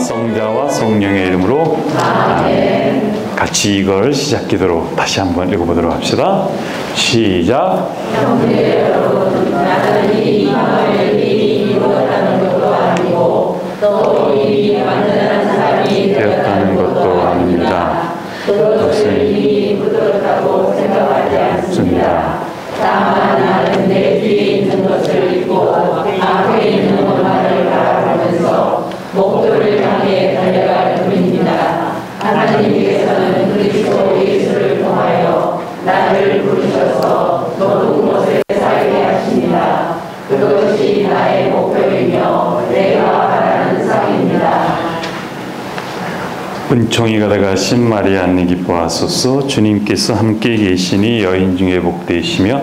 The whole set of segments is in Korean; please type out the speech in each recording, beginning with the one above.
성자와 성령의 이름으로 아멘. 같이 이걸 시작 기도로 다시 한번 읽어보도록 합시다. 시작. 형제 여러분, 나는 이 마음을 미리 이루었다는 것도 아니고 또 이미 완전한 사람이 되었다는 것도 아닙니다. 그것을 이미 부드럽다고 생각하지 않습니다. 다만 나는 내 뒤에 있는 것을 잊고 앞에 있는 것만을 바라보면서 목표를 향해 달려갈 뿐입니다. 하나님께서는 그리스도 예수를 통하여 나를 부르셔서 모든 것을 살게 하십니다. 그것이 나의 목표이며 내가 바라는 상입니다. 은총이 가득하신 마리아님 기뻐하소서. 주님께서 함께 계시니 여인 중에 복되시며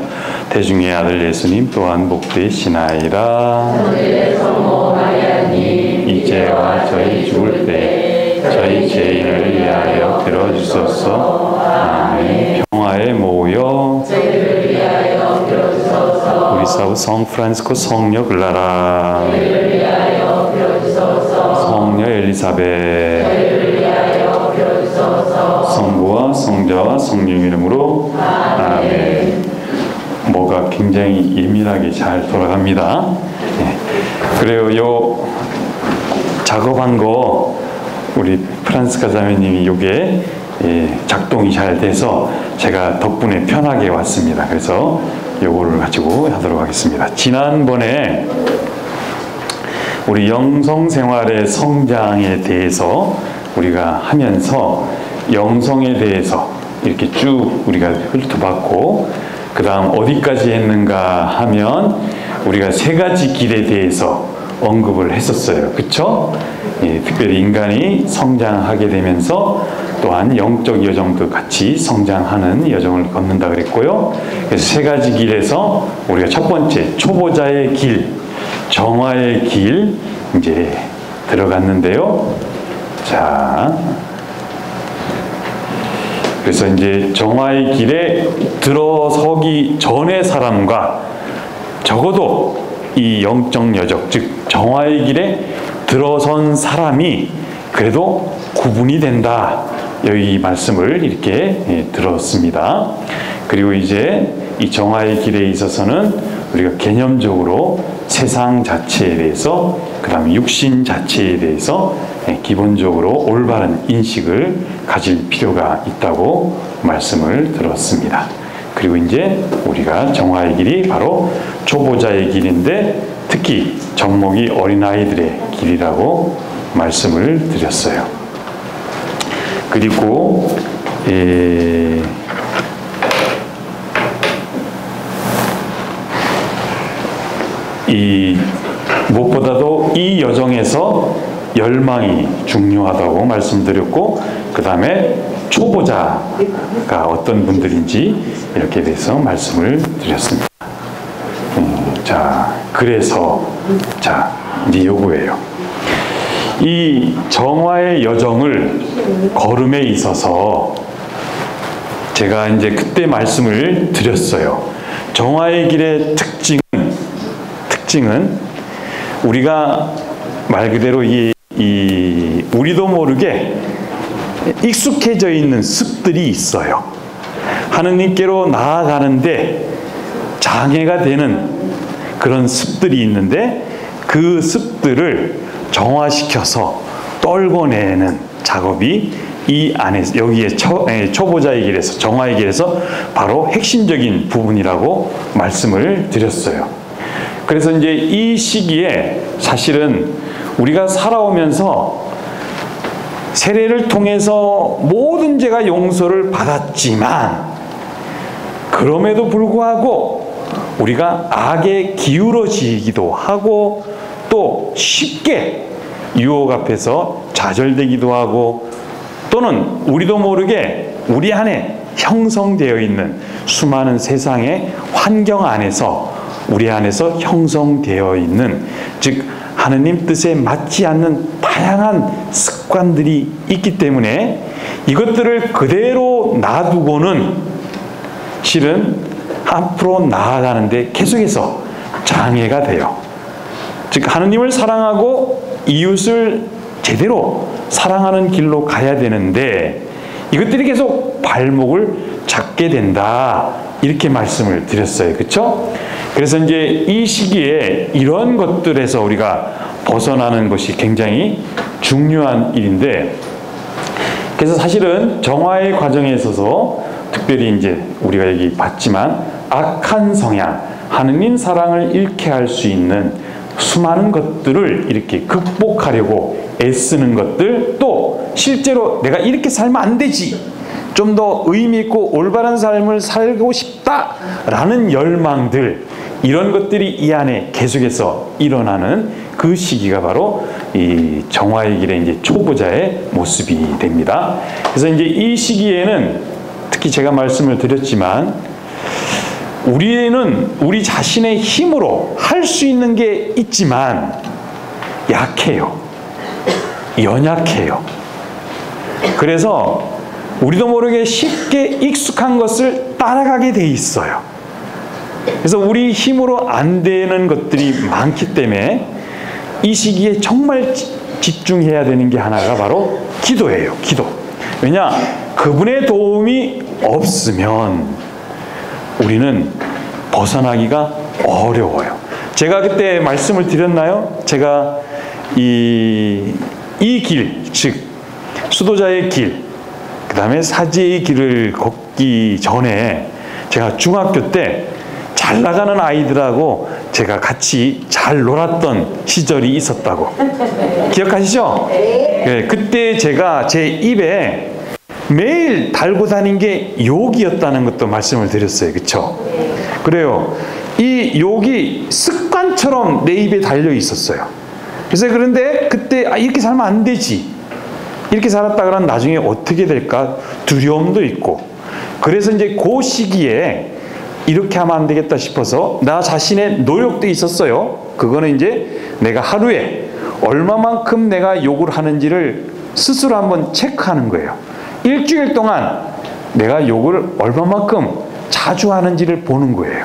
대중의 아들 예수님 또한 복되시나이다. 천주의 성모 마리아님 이제와 저희 죽을 때 저희 죄인을 위하여 들어주소서. 아멘. 평화에 모여 저희를 위하여 빌어주소서. 우리 사부 성 프란시스코 성녀 글라라, 저희를 위하여 빌어주소서. 성녀 엘리사벳, 저희를 위하여 빌어주소서. 성부와 성자와 성령 이름으로 아멘. 뭐가 굉장히 예민하게 잘 돌아갑니다. 네. 그래요. 요 작업한 거 우리 프란스카 자매님이 요게 작동이 잘 돼서 제가 덕분에 편하게 왔습니다. 그래서 요거를 가지고 하도록 하겠습니다. 지난번에 우리 영성생활의 성장에 대해서 우리가 하면서 영성에 대해서 이렇게 쭉 우리가 훑어봤고, 그 다음 어디까지 했는가 하면 우리가 세 가지 길에 대해서 언급을 했었어요. 그쵸? 특별히 인간이 성장하게 되면서 또한 영적 여정도 같이 성장하는 여정을 걷는다 그랬고요. 그래서 세 가지 길에서 우리가 첫 번째 초보자의 길, 정화의 길 이제 들어갔는데요. 자, 그래서 이제 정화의 길에 들어서기 전의 사람과 적어도 이 영적 여정, 즉 정화의 길에 들어선 사람이 그래도 구분이 된다. 여기 말씀을 이렇게 들었습니다. 그리고 이제 이 정화의 길에 있어서는 우리가 개념적으로 세상 자체에 대해서, 그 다음에 육신 자체에 대해서 기본적으로 올바른 인식을 가질 필요가 있다고 말씀을 들었습니다. 그리고 이제 우리가 정화의 길이 바로 초보자의 길인데 특히 접목이 어린아이들의 길이라고 말씀을 드렸어요. 그리고 이 무엇보다도 이 여정에서 열망이 중요하다고 말씀드렸고, 그 다음에 초보자가 어떤 분들인지 이렇게 돼서 말씀을 드렸습니다. 자, 그래서 자 이제 요거예요. 이 정화의 여정을 걸음에 있어서 제가 이제 그때 말씀을 드렸어요. 정화의 길의 특징은 우리가 말 그대로 우리도 모르게 익숙해져 있는 습들이 있어요. 하느님께로 나아가는데 장애가 되는 그런 습들이 있는데 그 습들을 정화시켜서 떨궈내는 작업이 이 안에서 여기에 초보자의 길에서 정화의 길에서 바로 핵심적인 부분이라고 말씀을 드렸어요. 그래서 이제 이 시기에 사실은 우리가 살아오면서 세례를 통해서 모든 죄가 용서를 받았지만 그럼에도 불구하고 우리가 악에 기울어지기도 하고 또 쉽게 유혹 앞에서 좌절되기도 하고, 또는 우리도 모르게 우리 안에 형성되어 있는 수많은 세상의 환경 안에서 우리 안에서 형성되어 있는, 즉 하느님 뜻에 맞지 않는 다양한 습관들이 있기 때문에 이것들을 그대로 놔두고는 실은 앞으로 나아가는데 계속해서 장애가 돼요. 즉 하느님을 사랑하고 이웃을 제대로 사랑하는 길로 가야 되는데 이것들이 계속 발목을 잡게 된다. 이렇게 말씀을 드렸어요. 그렇죠? 그래서 이제 이 시기에 이런 것들에서 우리가 벗어나는 것이 굉장히 중요한 일인데, 그래서 사실은 정화의 과정에 있어서 특별히 이제 우리가 여기 봤지만 악한 성향, 하느님 사랑을 잃게 할 수 있는 수많은 것들을 이렇게 극복하려고 애쓰는 것들, 또 실제로 내가 이렇게 살면 안 되지, 좀 더 의미 있고 올바른 삶을 살고 싶다라는 열망들, 이런 것들이 이 안에 계속해서 일어나는 그 시기가 바로 이 정화의 길의 이제 초보자의 모습이 됩니다. 그래서 이제 이 시기에는 특히 제가 말씀을 드렸지만 우리는 우리 자신의 힘으로 할 수 있는 게 있지만 약해요. 연약해요. 그래서 우리도 모르게 쉽게 익숙한 것을 따라가게 돼 있어요. 그래서 우리 힘으로 안 되는 것들이 많기 때문에 이 시기에 정말 집중해야 되는 게 하나가 바로 기도예요. 기도. 왜냐? 그분의 도움이 없으면 우리는 벗어나기가 어려워요. 제가 그때 말씀을 드렸나요? 제가 이 길, 즉 수도자의 길, 그 다음에 사지의 길을 걷기 전에 제가 중학교 때 잘 나가는 아이들하고 제가 같이 잘 놀았던 시절이 있었다고. 기억하시죠? 네, 그때 제가 제 입에 매일 달고 다닌 게 욕이었다는 것도 말씀을 드렸어요. 그렇죠? 그래요. 이 욕이 습관처럼 내 입에 달려 있었어요. 그래서 그런데 그때 이렇게 살면 안 되지, 이렇게 살았다 그러면 나중에 어떻게 될까 두려움도 있고, 그래서 이제 그 시기에 이렇게 하면 안 되겠다 싶어서 나 자신의 노력도 있었어요. 그거는 이제 내가 하루에 얼마만큼 내가 욕을 하는지를 스스로 한번 체크하는 거예요. 일주일 동안 내가 욕을 얼마만큼 자주 하는지를 보는 거예요.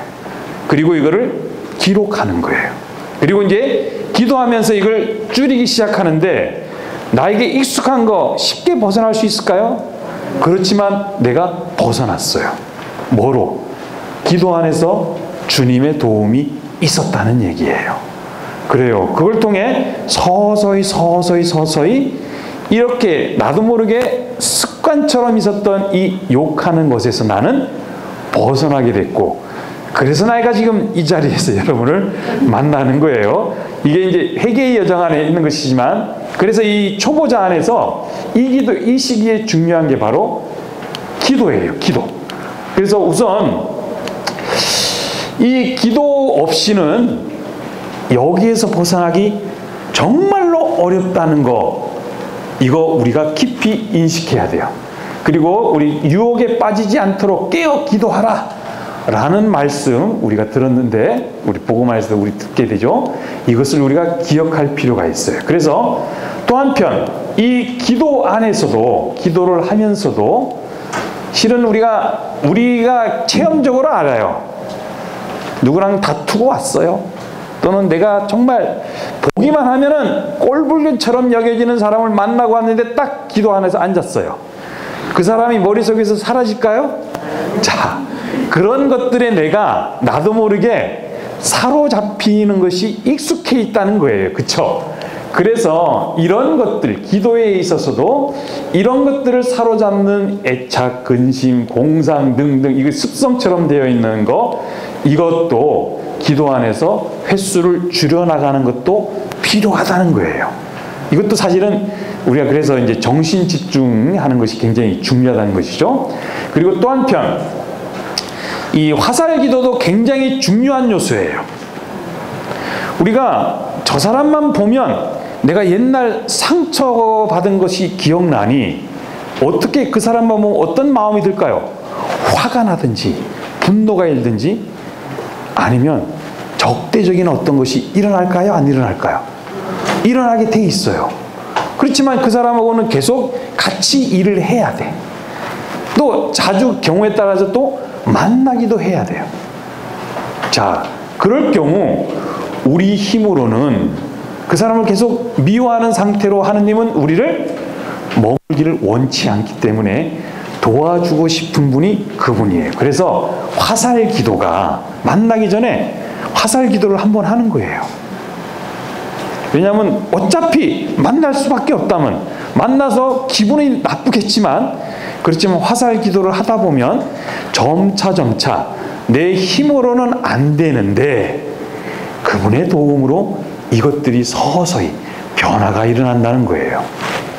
그리고 이거를 기록하는 거예요. 그리고 이제 기도하면서 이걸 줄이기 시작하는데, 나에게 익숙한 거 쉽게 벗어날 수 있을까요? 그렇지만 내가 벗어났어요. 뭐로? 기도 안에서 주님의 도움이 있었다는 얘기예요. 그래요. 그걸 통해 서서히 이렇게 나도 모르게 습관처럼 있었던 이 욕하는 것에서 나는 벗어나게 됐고, 그래서 내가 지금 이 자리에서 여러분을 만나는 거예요. 이게 이제 회개의 여정 안에 있는 것이지만, 그래서 이 초보자 안에서 이 시기에 중요한 게 바로 기도예요. 기도. 그래서 우선 이 기도 없이는 여기에서 벗어나기 정말로 어렵다는 거, 이거 우리가 깊이 인식해야 돼요. 그리고 우리 유혹에 빠지지 않도록 깨어 기도하라 라는 말씀 우리가 들었는데, 우리 복음화에서 우리 듣게 되죠. 이것을 우리가 기억할 필요가 있어요. 그래서 또 한편 이 기도 안에서도, 기도를 하면서도 실은 우리가 체험적으로 알아요. 누구랑 다투고 왔어요. 또는 내가 정말 보기만 하면은 꼴불견처럼 여겨지는 사람을 만나고 왔는데 딱 기도 안에서 앉았어요. 그 사람이 머릿속에서 사라질까요? 자, 그런 것들에 내가 나도 모르게 사로잡히는 것이 익숙해 있다는 거예요. 그쵸? 그래서 이런 것들, 기도에 있어서도 이런 것들을 사로잡는 애착, 근심, 공상 등등, 이거 습성처럼 되어 있는 거, 이것도 기도 안에서 횟수를 줄여나가는 것도 필요하다는 거예요. 이것도 사실은 우리가 그래서 이제 정신 집중하는 것이 굉장히 중요하다는 것이죠. 그리고 또 한편 이 화살 기도도 굉장히 중요한 요소예요. 우리가 저 사람만 보면 내가 옛날 상처받은 것이 기억나니 어떻게 그 사람만 보면 어떤 마음이 들까요? 화가 나든지 분노가 일든지 아니면 적대적인 어떤 것이 일어날까요? 안 일어날까요? 일어나게 돼 있어요. 그렇지만 그 사람하고는 계속 같이 일을 해야 돼. 또 자주 경우에 따라서 또 만나기도 해야 돼요. 자, 그럴 경우 우리 힘으로는 그 사람을 계속 미워하는 상태로 하느님은 우리를 머물기를 원치 않기 때문에 도와주고 싶은 분이 그분이에요. 그래서 화살 기도가 만나기 전에 화살 기도를 한번 하는 거예요. 왜냐하면 어차피 만날 수밖에 없다면 만나서 기분이 나쁘겠지만 그렇지만 화살 기도를 하다 보면 점차 내 힘으로는 안 되는데 그분의 도움으로 이것들이 서서히 변화가 일어난다는 거예요.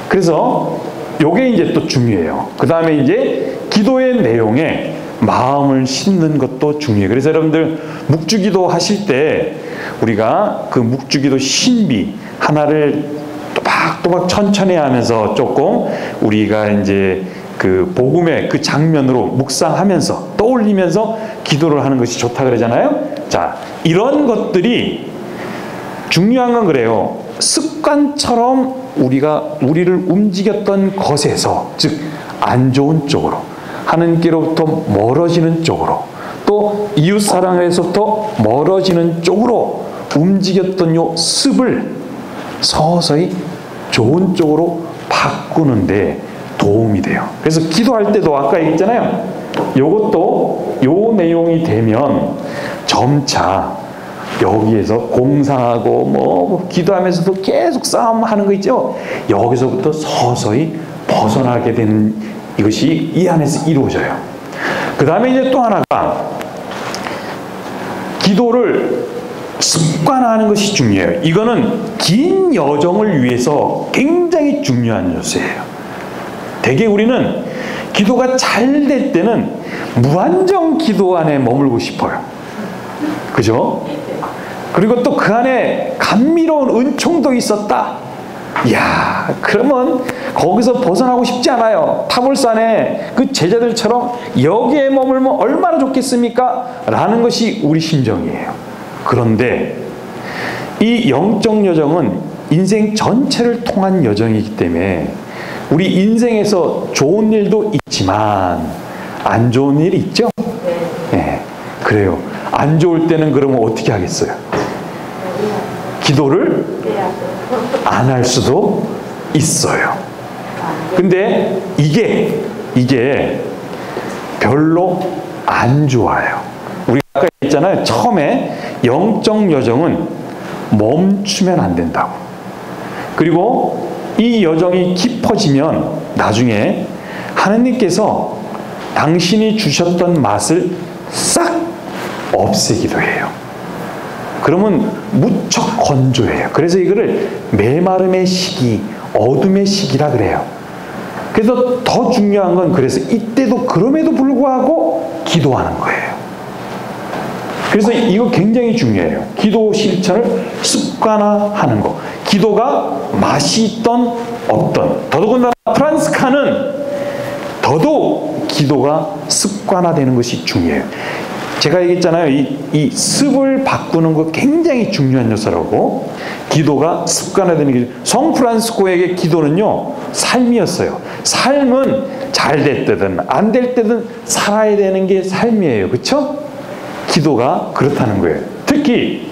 그래서 요게 이제 또 중요해요. 그 다음에 이제 기도의 내용에 마음을 싣는 것도 중요해요. 그래서 여러분들 묵주기도 하실 때 우리가 그 묵주기도 신비 하나를 또박또박 천천히 하면서 조금 우리가 이제 그 복음의 그 장면으로 묵상하면서 떠올리면서 기도를 하는 것이 좋다 그러잖아요. 자, 이런 것들이 중요한 건 그래요. 습관처럼 우리를 움직였던 것에서, 즉 안 좋은 쪽으로, 하나님께로부터 멀어지는 쪽으로, 또 이웃 사랑에서부터 멀어지는 쪽으로 움직였던 요 습을 서서히 좋은 쪽으로 바꾸는데 도움이 돼요. 그래서 기도할 때도 아까 얘기했잖아요. 요것도 요 내용이 되면 점차 여기에서 공상하고 뭐 기도하면서도 계속 싸움하는 거 있죠. 여기서부터 서서히 벗어나게 되는 이것이 이 안에서 이루어져요. 그 다음에 이제 또 하나가 기도를 습관화하는 것이 중요해요. 이거는 긴 여정을 위해서 굉장히 중요한 요소예요. 대개 우리는 기도가 잘 될 때는 무한정 기도 안에 머물고 싶어요. 그죠? 그리고 또 그 안에 감미로운 은총도 있었다. 이야, 그러면 거기서 벗어나고 싶지 않아요. 타볼산에 그 제자들처럼 여기에 머물면 얼마나 좋겠습니까? 라는 것이 우리 심정이에요. 그런데 이 영적 여정은 인생 전체를 통한 여정이기 때문에 우리 인생에서 좋은 일도 있지만 안 좋은 일이 있죠? 네, 그래요. 안 좋을 때는 그러면 어떻게 하겠어요? 기도를 안 할 수도 있어요. 근데 이게 별로 안 좋아요. 우리 아까 했잖아요. 처음에 영적 여정은 멈추면 안 된다고. 그리고 이 여정이 깊어지면 나중에 하나님께서 당신이 주셨던 맛을 싹 없애기도 해요. 그러면 무척 건조해요. 그래서 이거를 메마름의 시기, 어둠의 시기라 그래요. 그래서 더 중요한 건 그래서 이때도 그럼에도 불구하고 기도하는 거예요. 그래서 이거 굉장히 중요해요. 기도 실천을 습관화하는 거. 기도가 맛이 있던 없던, 더더군다나 프란스카는 더더욱 기도가 습관화되는 것이 중요해요. 제가 얘기했잖아요. 이 습을 바꾸는 거 굉장히 중요한 요소라고. 기도가 습관화되는 게. 성 프란시스코에게 기도는요, 삶이었어요. 삶은 잘 될 때든 안 될 때든 살아야 되는 게 삶이에요. 그렇죠? 기도가 그렇다는 거예요. 특히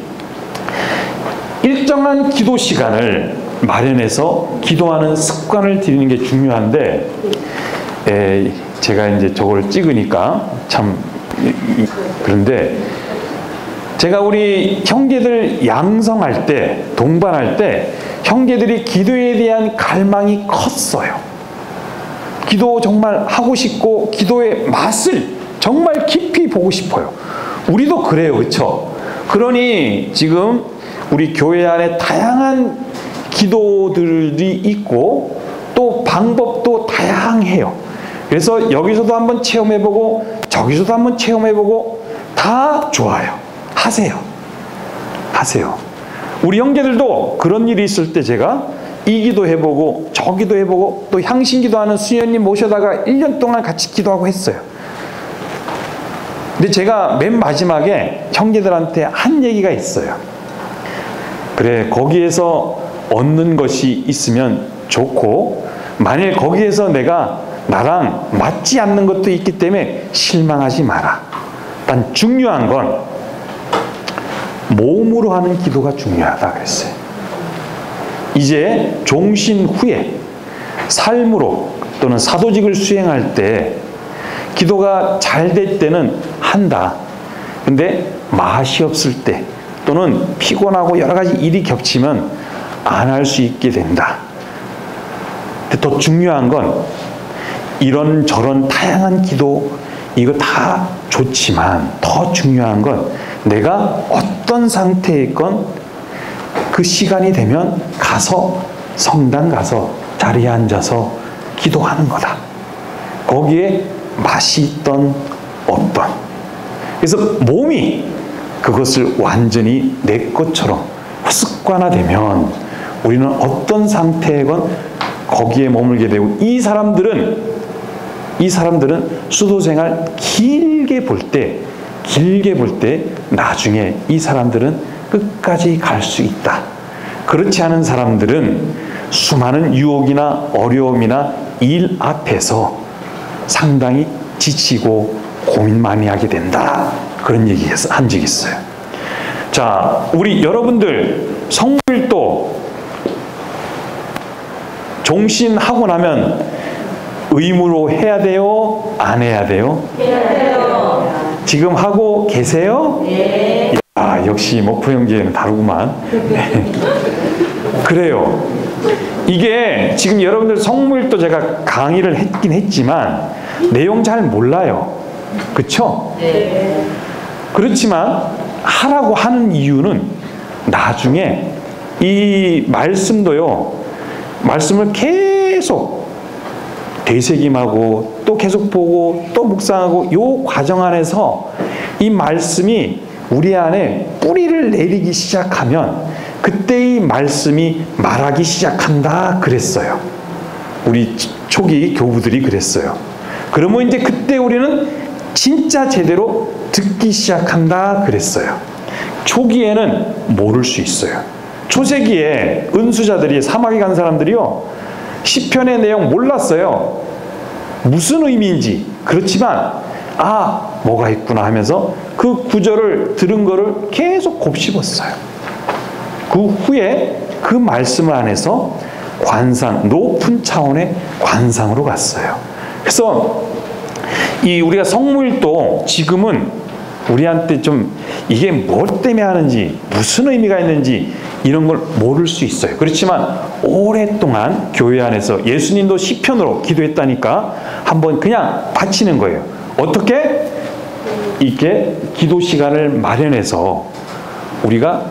일정한 기도 시간을 마련해서 기도하는 습관을 들이는 게 중요한데, 제가 이제 저걸 찍으니까 참 그런데 제가 우리 형제들 양성할 때, 동반할 때 형제들이 기도에 대한 갈망이 컸어요. 기도 정말 하고 싶고 기도의 맛을 정말 깊이 보고 싶어요. 우리도 그래요. 그렇죠? 그러니 지금 우리 교회 안에 다양한 기도들이 있고 또 방법도 다양해요. 그래서 여기서도 한번 체험해보고 저기서도 한번 체험해보고 다 좋아요. 하세요. 우리 형제들도 그런 일이 있을 때 제가 이 기도 해보고 저 기도 해보고 또 향신기도하는 수녀님 모셔다가 1년 동안 같이 기도하고 했어요. 근데 제가 맨 마지막에 형제들한테 한 얘기가 있어요. 그래, 거기에서 얻는 것이 있으면 좋고 만일 거기에서 내가 나랑 맞지 않는 것도 있기 때문에 실망하지 마라. 단 중요한 건 몸으로 하는 기도가 중요하다 그랬어요. 이제 종신 후에 삶으로 또는 사도직을 수행할 때 기도가 잘 될 때는 한다. 근데 맛이 없을 때 또는 피곤하고 여러 가지 일이 겹치면 안 할 수 있게 된다. 근데 더 중요한 건 이런저런 다양한 기도 이거 다 좋지만 더 중요한 건 내가 어떤 상태에 있건 그 시간이 되면 가서 성당 가서 자리에 앉아서 기도하는 거다. 거기에 맛이 있던 없던. 그래서 몸이 그것을 완전히 내 것처럼 습관화되면 우리는 어떤 상태건 거기에 머물게 되고 이 사람들은 수도생활 길게 볼 때 나중에 이 사람들은 끝까지 갈 수 있다. 그렇지 않은 사람들은 수많은 유혹이나 어려움이나 일 앞에서 상당히 지치고 고민 많이 하게 된다. 그런 얘기 한 적이 있어요. 자, 우리 여러분들 성물도 종신하고 나면 의무로 해야 돼요? 안 해야 돼요? 해야 돼요. 지금 하고 계세요? 네. 아, 역시 목포 형제는 다르구만. 그래요. 이게 지금 여러분들 성물도 제가 강의를 했긴 했지만 내용 잘 몰라요. 그쵸? 네. 그렇지만 하라고 하는 이유는 나중에 이 말씀도요, 말씀을 계속 되새김하고 또 계속 보고 또 묵상하고 요 과정 안에서 이 말씀이 우리 안에 뿌리를 내리기 시작하면 그때 이 말씀이 말하기 시작한다 그랬어요. 우리 초기 교부들이 그랬어요. 그러면 이제 그때 우리는 진짜 제대로 듣기 시작한다 그랬어요. 초기에는 모를 수 있어요. 초세기에 은수자들이 사막에 간 사람들이요, 시편의 내용 몰랐어요. 무슨 의미인지. 그렇지만 아, 뭐가 있구나 하면서 그 구절을 들은 거를 계속 곱씹었어요. 그 후에 그 말씀 안에서 관상, 높은 차원의 관상으로 갔어요. 그래서 이 우리가 성물도 지금은 우리한테 좀 이게 뭘 때문에 하는지 무슨 의미가 있는지 이런 걸 모를 수 있어요. 그렇지만 오랫동안 교회 안에서 예수님도 시편으로 기도했다니까 한번 그냥 바치는 거예요. 어떻게? 이렇게 기도 시간을 마련해서 우리가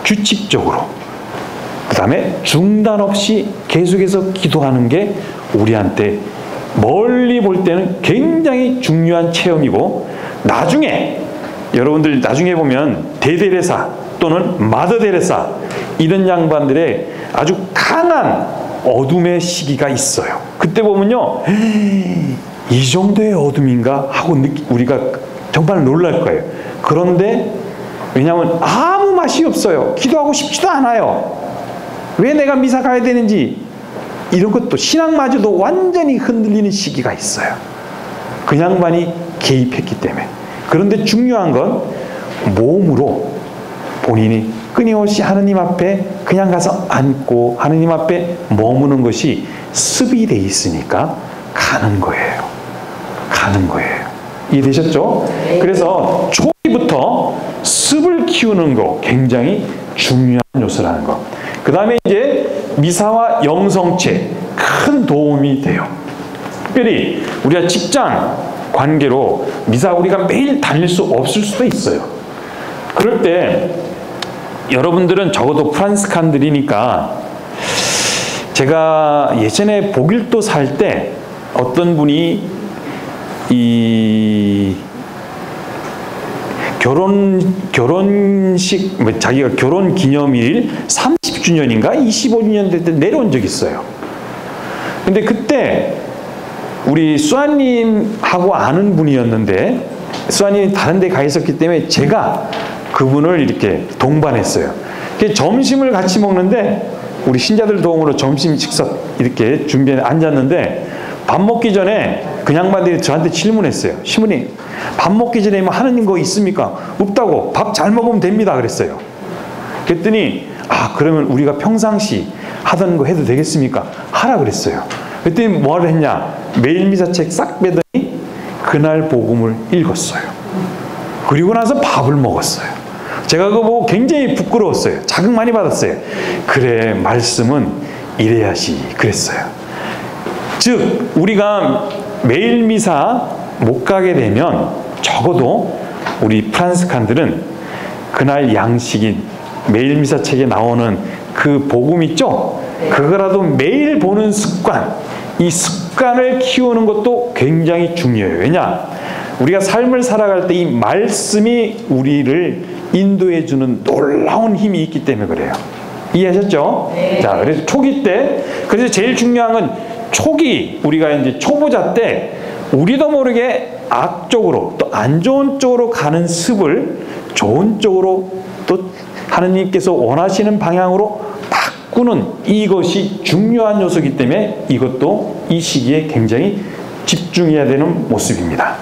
규칙적으로 그 다음에 중단 없이 계속해서 기도하는 게 우리한테 멀리 볼 때는 굉장히 중요한 체험이고, 나중에 여러분들 나중에 보면 대데레사 또는 마더데레사 이런 양반들의 아주 강한 어둠의 시기가 있어요. 그때 보면요, 이 정도의 어둠인가 하고 우리가 정말 놀랄 거예요. 그런데 왜냐하면 아무 맛이 없어요. 기도하고 싶지도 않아요. 왜 내가 미사 가야 되는지 이런 것도 신앙마저도 완전히 흔들리는 시기가 있어요. 그 양반이 개입했기 때문에. 그런데 중요한 건 몸으로 본인이 끊임없이 하느님 앞에 그냥 가서 앉고 하느님 앞에 머무는 것이 습이 돼 있으니까 가는 거예요. 가는 거예요. 이해되셨죠? 네. 그래서 초기부터 습을 키우는 거 굉장히 중요한 요소라는 거. 그 다음에 이제 미사와 영성체 큰 도움이 돼요. 특별히 우리가 직장 관계로 미사 우리가 매일 다닐 수 없을 수도 있어요. 그럴 때 여러분들은 적어도 프란스칸들이니까, 제가 예전에 복일도 살 때 어떤 분이 이 결혼식, 자기가 결혼 기념일 30주년인가 25주년 될 때 내려온 적이 있어요. 근데 그때 우리 수아님하고 아는 분이었는데, 수아님이 다른 데 가 있었기 때문에 제가 그분을 이렇게 동반했어요. 점심을 같이 먹는데 우리 신자들 도움으로 점심 식사 이렇게 준비해 앉았는데, 밥 먹기 전에 그 양반들이 저한테 질문했어요. 시모님, 밥 먹기 전에 뭐 하는 거 있습니까? 없다고. 밥 잘 먹으면 됩니다 그랬어요. 그랬더니 아, 그러면 우리가 평상시 하던 거 해도 되겠습니까? 하라 그랬어요. 그랬더니 뭐를 했냐? 매일 미사책 싹 빼더니 그날 복음을 읽었어요. 그리고 나서 밥을 먹었어요. 제가 그거 보고 굉장히 부끄러웠어요. 자극 많이 받았어요. 그래, 말씀은 이래야지 그랬어요. 즉 우리가 매일 미사 못 가게 되면 적어도 우리 프란스칸들은 그날 양식인 매일 미사 책에 나오는 그 복음 있죠? 그거라도 매일 보는 습관, 이 습관을 키우는 것도 굉장히 중요해요. 왜냐? 우리가 삶을 살아갈 때 이 말씀이 우리를 인도해 주는 놀라운 힘이 있기 때문에 그래요. 이해하셨죠? 네. 자, 그래서 초기 때, 그래서 제일 중요한 건 초기, 우리가 이제 초보자 때 우리도 모르게 악쪽으로 또 안 좋은 쪽으로 가는 습을 좋은 쪽으로 또 하느님께서 원하시는 방향으로 바꾸는 이것이 중요한 요소이기 때문에 이것도 이 시기에 굉장히 집중해야 되는 모습입니다.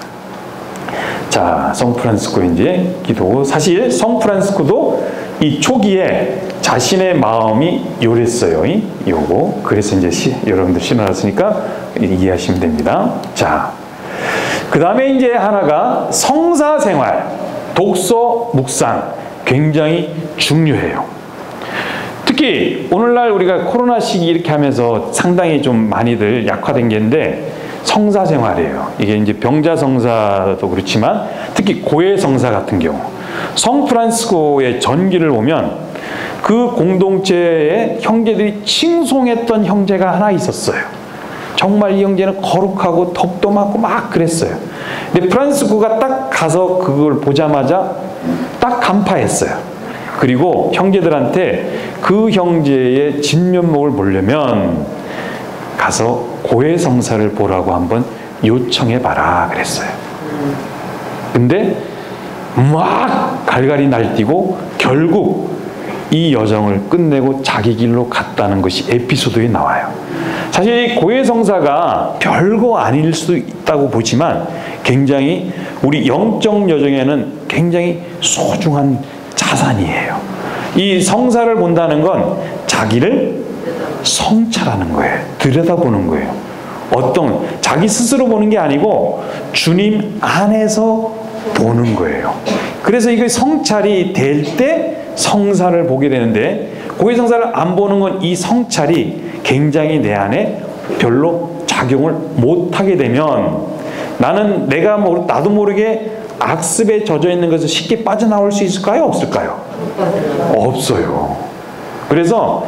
자, 성프란시스코 이제 기도. 사실 성프란시스코도 이 초기에 자신의 마음이 요랬어요. 요거. 그래서 이제 여러분들 신어놨으니까 이해하시면 됩니다. 자, 그 다음에 이제 하나가 성사생활, 독서, 묵상 굉장히 중요해요. 특히 오늘날 우리가 코로나 시기 이렇게 하면서 상당히 좀 많이들 약화된 게 있는데 성사생활이에요. 이게 이제 병자성사도 그렇지만 특히 고해성사 같은 경우 성프란시스코의 전기를 보면 그 공동체의 형제들이 칭송했던 형제가 하나 있었어요. 정말 이 형제는 거룩하고 덕도 많고 막 그랬어요. 근데 프란시스코가 딱 가서 그걸 보자마자 딱 간파했어요. 그리고 형제들한테 그 형제의 진면목을 보려면 가서 고해성사를 보라고 한번 요청해봐라 그랬어요. 근데 막 갈갈이 날뛰고 결국 이 여정을 끝내고 자기 길로 갔다는 것이 에피소드에 나와요. 사실 이 고해성사가 별거 아닐 수 있다고 보지만 굉장히 우리 영적 여정에는 굉장히 소중한 자산이에요. 이 성사를 본다는 건 자기를 성찰하는 거예요. 들여다보는 거예요. 어떤 자기 스스로 보는 게 아니고 주님 안에서 보는 거예요. 그래서 이게 성찰이 될 때 성사를 보게 되는데 고해성사를 안 보는 건 이 성찰이 굉장히 내 안에 별로 작용을 못하게 되면 나는 내가 나도 모르게 악습에 젖어 있는 것을 쉽게 빠져나올 수 있을까요? 없을까요? 없어요. 그래서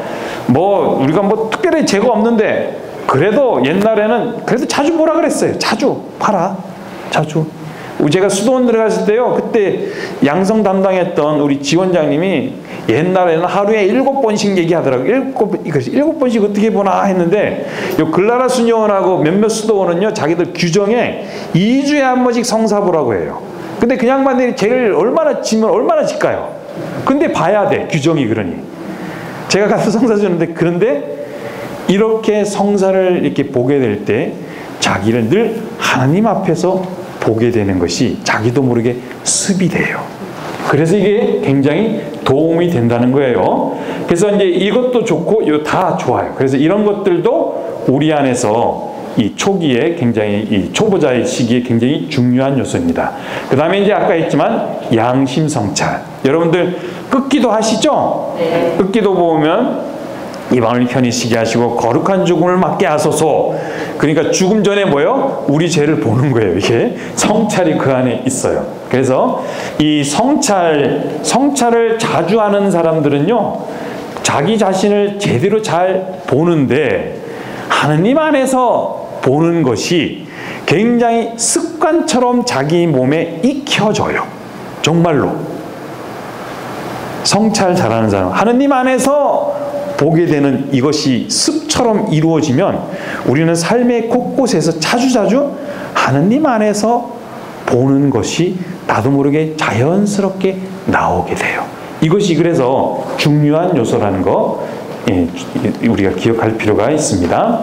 우리가 특별히 죄가 없는데 그래도 옛날에는 그래도 자주 뭐라 그랬어요. 자주 봐라. 자주. 제가 수도원 들어갔을 때요. 그때 양성 담당했던 우리 지원장님이 옛날에는 하루에 7번씩 얘기하더라고요. 7번씩 어떻게 보나 했는데 요 글라라 수녀원하고 몇몇 수도원은요. 자기들 규정에 2주에 한 번씩 성사 보라고 해요. 근데 그 양반들이 죄를 얼마나 지면 얼마나 질까요? 근데 봐야 돼. 규정이 그러니. 제가 가서 성사 주는데 그런데 이렇게 성사를 이렇게 보게 될 때 자기를 늘 하나님 앞에서 보게 되는 것이 자기도 모르게 습이 돼요. 그래서 이게 굉장히 도움이 된다는 거예요. 그래서 이제 이것도 좋고 이거 다 좋아요. 그래서 이런 것들도 우리 안에서 이 초기에 굉장히 이 초보자의 시기에 굉장히 중요한 요소입니다. 그 다음에 이제 아까 했지만 양심성찰. 여러분들 끝기도 하시죠? 네. 끝기도 보면 이 마음을 편히 쉬게 하시고 거룩한 죽음을 맞게 하소서. 그러니까 죽음 전에 뭐예요? 우리 죄를 보는 거예요. 이게 성찰이 그 안에 있어요. 그래서 이 성찰을 자주 하는 사람들은요, 자기 자신을 제대로 잘 보는데 하느님 안에서 보는 것이 굉장히 습관처럼 자기 몸에 익혀져요. 정말로. 성찰 잘하는 사람, 하느님 안에서 보게 되는 이것이 습처럼 이루어지면 우리는 삶의 곳곳에서 자주자주 하느님 안에서 보는 것이 나도 모르게 자연스럽게 나오게 돼요. 이것이 그래서 중요한 요소라는 거 우리가 기억할 필요가 있습니다.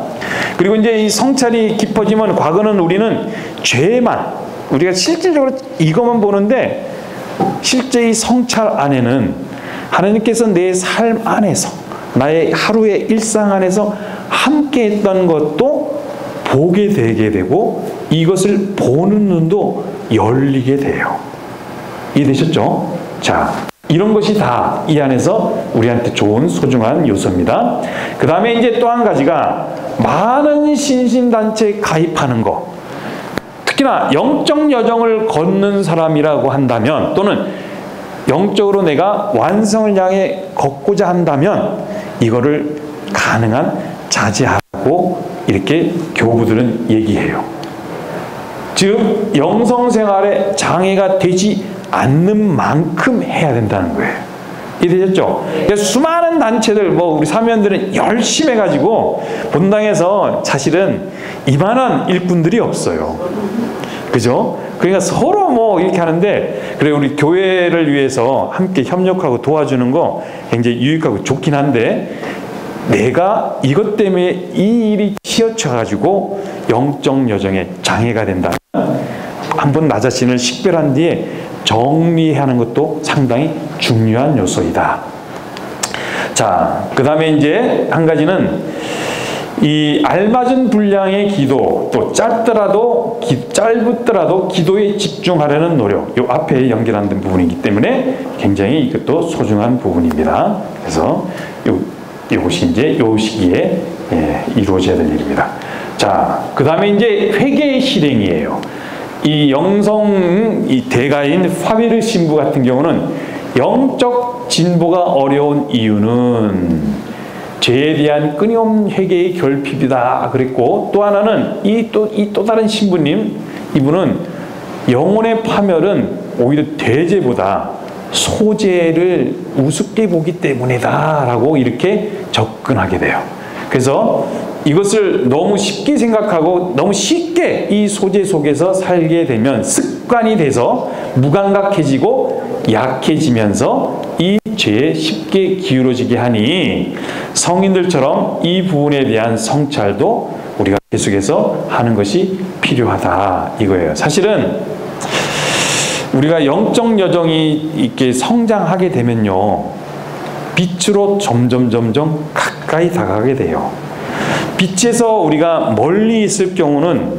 그리고 이제 이 성찰이 깊어지면 과거는 우리는 죄만 우리가 실질적으로 이것만 보는데 실제 이 성찰 안에는 하나님께서 내 삶 안에서 나의 하루의 일상 안에서 함께 했던 것도 보게 되게 되고 이것을 보는 눈도 열리게 돼요. 이해되셨죠? 자, 이런 것이 다 이 안에서 우리한테 좋은 소중한 요소입니다. 그 다음에 이제 또 한 가지가 많은 신신단체에 가입하는 거. 특히나 영적 여정을 걷는 사람이라고 한다면 또는 영적으로 내가 완성을 향해 걷고자 한다면 이거를 가능한 자제하고 이렇게 교부들은 얘기해요. 즉 영성생활에 장애가 되지 않는 만큼 해야 된다는 거예요. 이해되셨죠? 그러니까 수많은 단체들, 우리 사면들은 열심히 해가지고 본당에서 사실은 이만한 일꾼들이 없어요. 그죠? 그러니까 서로 이렇게 하는데, 그래, 우리 교회를 위해서 함께 협력하고 도와주는 거 굉장히 유익하고 좋긴 한데, 내가 이것 때문에 이 일이 치여쳐가지고 영적 여정에 장애가 된다면 한번 나 자신을 식별한 뒤에 정리하는 것도 상당히 중요한 요소이다. 자, 그 다음에 이제 한 가지는 이 알맞은 분량의 기도, 또 짧더라도 기도에 집중하려는 노력, 요 앞에 연결하는 부분이기 때문에 굉장히 이것도 소중한 부분입니다. 그래서 이것이 이제 요 시기에 이루어져야 될 일입니다. 자, 그 다음에 이제 회개의 실행이에요. 이 영성 이 대가인 파비르 신부 같은 경우는 영적 진보가 어려운 이유는 죄에 대한 끊임없는 회개의 결핍이다 그랬고, 또 하나는 또 다른 신부님, 이분은 영혼의 파멸은 오히려 대죄보다 소재를 우습게 보기 때문이다 라고 이렇게 접근하게 돼요. 그래서 이것을 너무 쉽게 생각하고 너무 쉽게 이 소재 속에서 살게 되면 습관이 돼서 무감각해지고 약해지면서 이 죄에 쉽게 기울어지게 하니 성인들처럼 이 부분에 대한 성찰도 우리가 계속해서 하는 것이 필요하다 이거예요. 사실은 우리가 영적 여정이 이렇게 성장하게 되면요, 빛으로 점점 가까이 다가가게 돼요. 빛에서 우리가 멀리 있을 경우는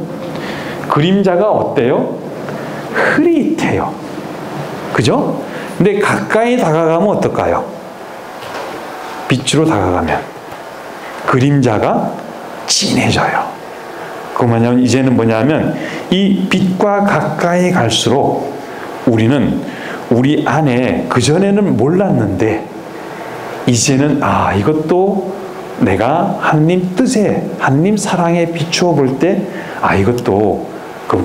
그림자가 어때요? 흐릿해요. 그죠? 근데 가까이 다가가면 어떨까요? 빛으로 다가가면 그림자가 진해져요. 그 뭐냐면 이제는 뭐냐면 이 빛과 가까이 갈수록 우리는 우리 안에 그전에는 몰랐는데 이제는 이것도 내가 하느님 뜻에 하느님 사랑에 비추어 볼 때 이것도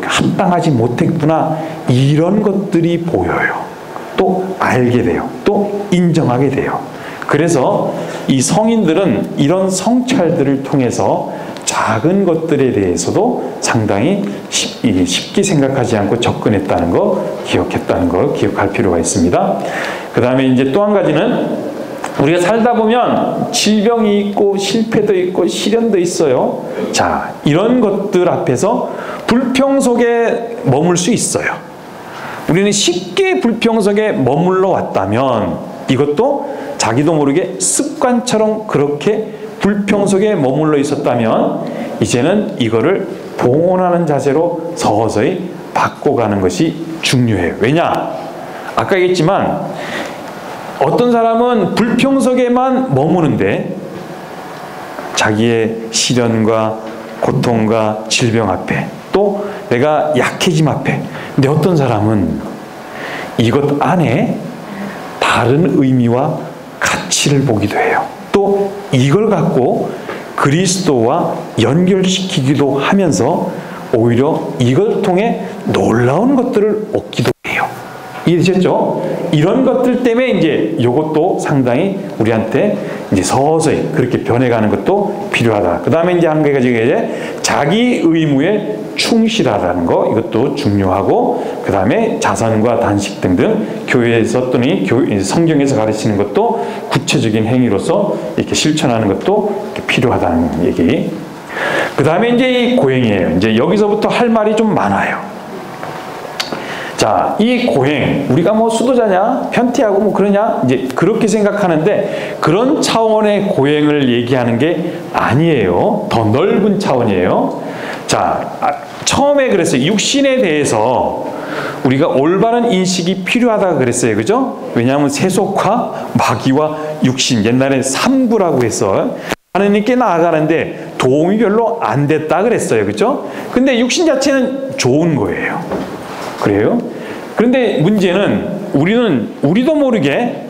합당하지 못했구나, 이런 것들이 보여요. 또 알게 돼요. 또 인정하게 돼요. 그래서 이 성인들은 이런 성찰들을 통해서 작은 것들에 대해서도 상당히 쉽게 생각하지 않고 접근했다는 거, 기억했다는 거 기억할 필요가 있습니다. 그 다음에 이제 또 한 가지는 우리가 살다 보면 질병이 있고 실패도 있고 시련도 있어요. 자, 이런 것들 앞에서 불평 속에 머물 수 있어요. 우리는 쉽게 불평 속에 머물러 왔다면 이것도 자기도 모르게 습관처럼 그렇게 불평 속에 머물러 있었다면 이제는 이거를 봉헌하는 자세로 서서히 바꿔가는 것이 중요해요. 왜냐? 아까 얘기했지만 어떤 사람은 불평 속에만 머무는데 자기의 시련과 고통과 질병 앞에, 또 내가 약해짐 앞에, 근데 어떤 사람은 이것 안에 다른 의미와 가치를 보기도 해요. 또 이걸 갖고 그리스도와 연결시키기도 하면서 오히려 이걸 통해 놀라운 것들을 얻기도 해요. 이해되셨죠? 이런 것들 때문에 이제 이것도 상당히 우리한테 이제 서서히 그렇게 변해가는 것도 필요하다. 그 다음에 이제 한 가지가 이제 자기 의무에 충실하다는 거, 이것도 중요하고, 그 다음에 자선과 단식 등등 교회에서 또는 성경에서 가르치는 것도 구체적인 행위로서 이렇게 실천하는 것도 이렇게 필요하다는 얘기. 그 다음에 이제 이 고행이에요. 이제 여기서부터 할 말이 좀 많아요. 자, 이 고행, 우리가 뭐 수도자냐, 편티하고 뭐 그러냐, 이제 그렇게 생각하는데 그런 차원의 고행을 얘기하는 게 아니에요. 더 넓은 차원이에요. 자, 처음에 그랬어요. 육신에 대해서 우리가 올바른 인식이 필요하다고 그랬어요. 그죠? 왜냐하면 세속화, 마귀와 육신, 옛날에 삼부라고 해서 하느님께 나아가는데 도움이 별로 안 됐다 그랬어요. 그죠? 근데 육신 자체는 좋은 거예요. 그래요? 그런데 문제는 우리도 모르게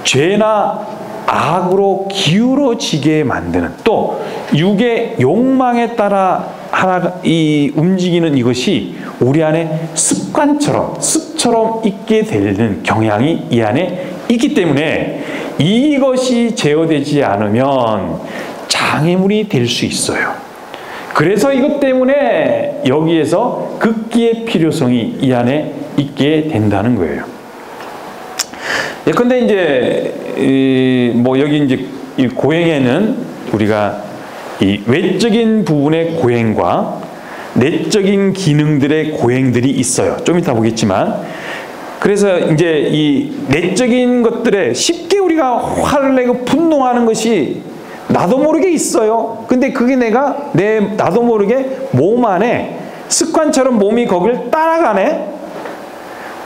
죄나 악으로 기울어지게 만드는, 또 육의 욕망에 따라 움직이는 이것이 우리 안에 습처럼 있게 되는 경향이 이 안에 있기 때문에 이것이 제어되지 않으면 장애물이 될 수 있어요. 그래서 이것 때문에 여기에서 극기의 필요성이 이 안에 있게 된다는 거예요. 예컨대 이제 뭐 여기 이제 이 고행에는 우리가 이 외적인 부분의 고행과 내적인 기능들의 고행들이 있어요. 좀 이따 보겠지만, 그래서 이제 이 내적인 것들에 쉽게 우리가 화를 내고 분노하는 것이 나도 모르게 있어요. 근데 그게 나도 모르게 몸 안에 습관처럼 몸이 거기를 따라가네.